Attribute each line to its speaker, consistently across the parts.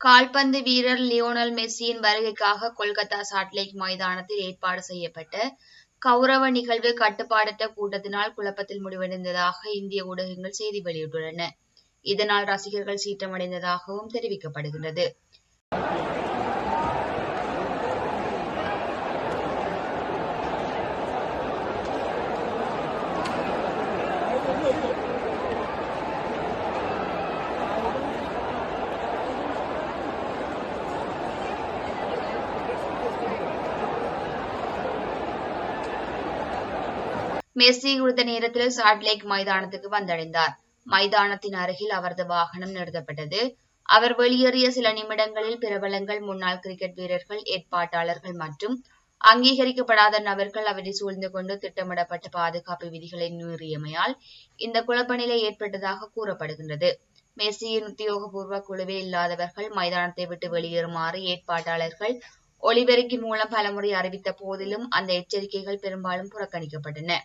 Speaker 1: கால்பந்து வீரர் லியோனல் மெஸ்ஸியின் வருகைக்காக கொல்கத்தா சாட்லேக் மைதானத்தில் ஏற்பாடு செய்யப்பட்ட கௌரவ நிகழ்வு கட்டுப்பாடற்ற கூட்டத்தினால் குழப்பத்தில் முடிவடைந்ததாக இந்திய ஊடகங்கள் செய்தி வெளியிட்டுள்ளன. இதனால் ரசிகர்கள் சீற்றமடைந்ததாகவும் தெரிவிக்கப்படுகிறது. மெஸ்ஸி குறித்த நேரத்தில் சாட்லேக் மைதானத்துக்கு வந்தடைந்தார். மைதானத்தின் அருகில் அவரது வாகனம் நிறுத்தப்பட்டது. அவர் வெளியேறிய சில நிமிடங்களில் பிரபலங்கள், முன்னாள் கிரிக்கெட் வீரர்கள், ஏற்பாட்டாளர்கள் மற்றும் அங்கீகரிக்கப்படாத நபர்கள் அவரை சூழ்ந்து கொண்டு திட்டமிடப்பட்ட பாதுகாப்பு விதிகளை மீறியமையால் இந்த குழப்ப நிலை ஏற்பட்டதாக கூறப்படுகின்றது. மெஸ்ஸியின் உத்தியோகபூர்வ குழுவே இல்லாதவர்கள் மைதானத்தை விட்டு வெளியேறுமாறு ஏற்பாட்டாளர்கள் ஒலிபெருக்கி மூலம் பலமுறை அறிவித்த போதிலும் அந்த எச்சரிக்கைகள் பெரும்பாலும் புறக்கணிக்கப்பட்டன.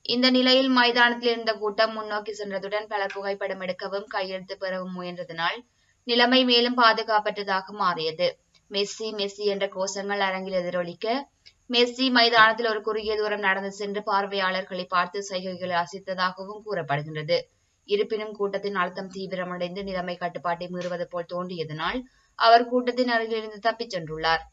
Speaker 1: இந்த நிலையில் மைதானத்தில் இருந்த கூட்டம் முன்னோக்கி சென்றதுடன் பல புகைப்படம் எடுக்கவும் கையெழுத்து பெறவும் முயன்றதனால் நிலைமை மேலும் பாதுகாப்பற்றதாக மாறியது. மெஸ்ஸி மெஸ்ஸி என்ற கோஷங்கள் அரங்கில் எதிரொலிக்க, மெஸ்ஸி மைதானத்தில் ஒரு குறுகிய தூரம் நடந்து சென்று பார்வையாளர்களை பார்த்து சைகைகளை அசைத்ததாகவும் கூறப்படுகின்றது. இருப்பினும் கூட்டத்தின் அழுத்தம் தீவிரமடைந்து நிலைமை கட்டுப்பாட்டை மீறுவது போல் தோன்றியதனால் அவர் கூட்டத்தின் அருகிலிருந்து தப்பிச் சென்றுள்ளார்.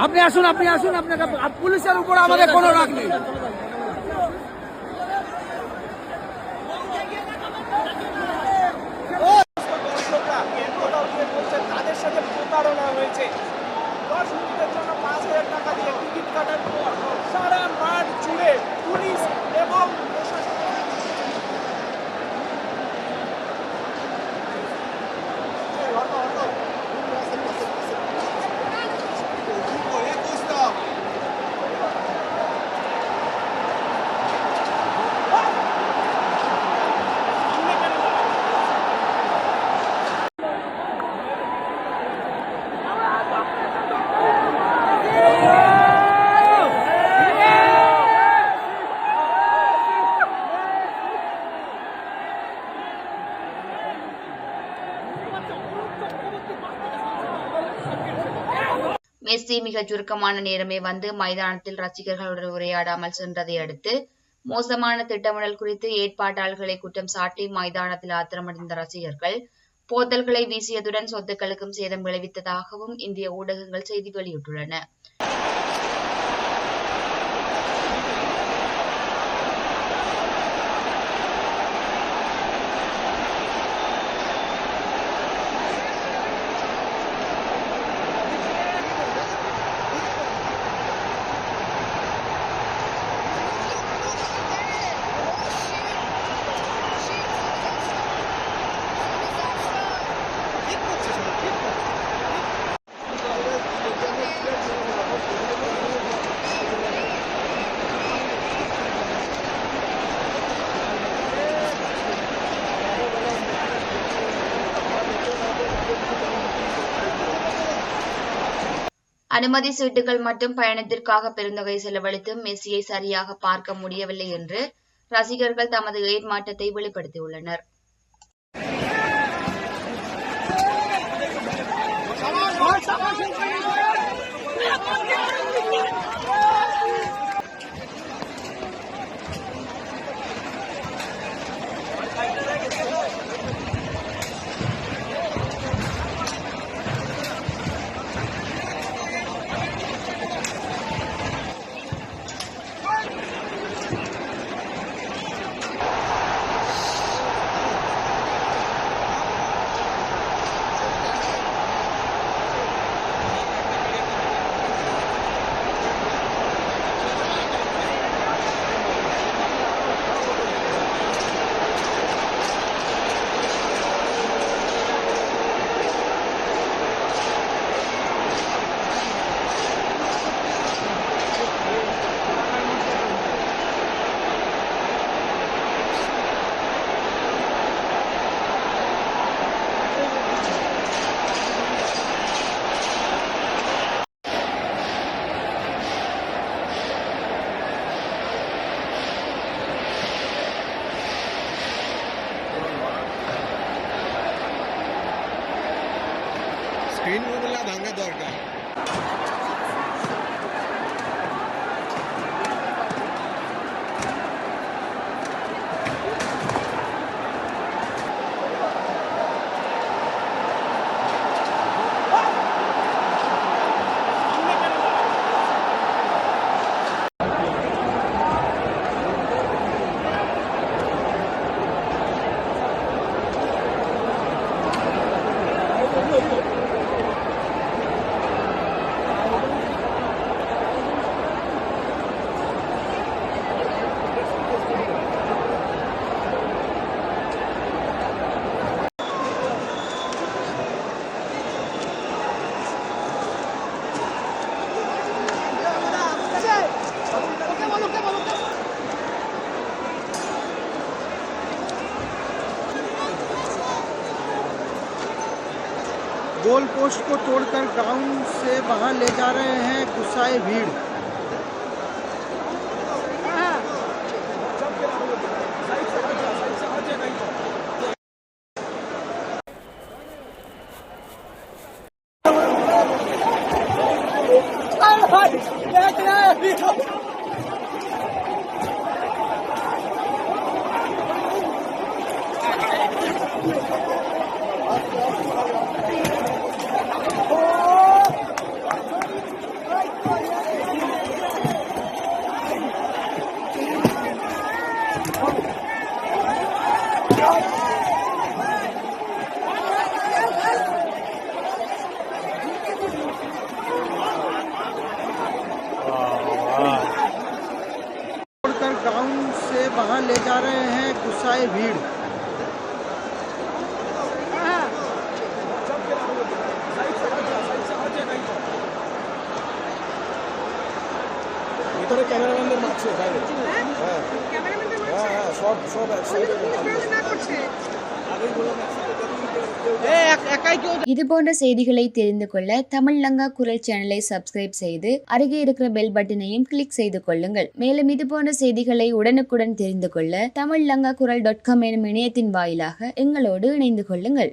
Speaker 2: আপনি আসুন আপনাকে পুলিশের উপর আমাদের কোনো রাগ নেই। তাদের সাথে প্রতারণা হয়েছে। 10 মিনিটের জন্য 5,000 টাকা দিয়ে টিকিট কাটার পর সারা মাঠ জুড়ে পুলিশ এবং
Speaker 1: மெஸ்ஸி மிக சுருக்கமான நேரமே வந்து மைதானத்தில் ரசிகர்களுடன் உரையாடாமல் சென்றதை அடுத்து மோசமான திட்டமிடல் குறித்து ஏற்பாட்டாளர்களை குற்றம் சாட்டி மைதானத்தில் ஆத்திரமடைந்த ரசிகர்கள் போத்தல்களை வீசியதுடன் சொத்துக்களுக்கும் சேதம் விளைவித்ததாகவும் இந்திய ஊடகங்கள் செய்தி வெளியிட்டுள்ளன. அனுமதி சீட்டுகள் மற்றும் பயணத்திற்காக பெருந்தொகை செலவழித்தும் மெஸ்ஸியை சரியாக பார்க்க முடியவில்லை என்று ரசிகர்கள் தமது ஏமாற்றத்தை வெளிப்படுத்தியுள்ளனர்.
Speaker 3: স্ক্রিনগুলো ভাঙা দরকার।
Speaker 4: गोल पोस्ट को तोड़कर ग्राउंड से बाहर ले जा रहे हैं गुस्साए भीड़। तोड़कर ग्राउंड से बाहर ले जा रहे हैं गुस्साए भीड़।
Speaker 2: ভিতরে ক্যামেরাম্যানদের মারছে বাইরে। হ্যাঁ হ্যাঁ সব সব একসাথে
Speaker 1: இதுபோன்ற செய்திகளை தெரிந்து கொள்ள தமிழ் லங்கா குரல் சேனலை சப்ஸ்கிரைப் செய்து அருகே இருக்கிற பெல் பட்டனையும் கிளிக் செய்து கொள்ளுங்கள். மேலும் இதுபோன்ற செய்திகளை உடனுக்குடன் தெரிந்து கொள்ள தமிழ் லங்கா குரல் .com எனும் இணையத்தின் வாயிலாக எங்களோடு இணைந்து கொள்ளுங்கள்.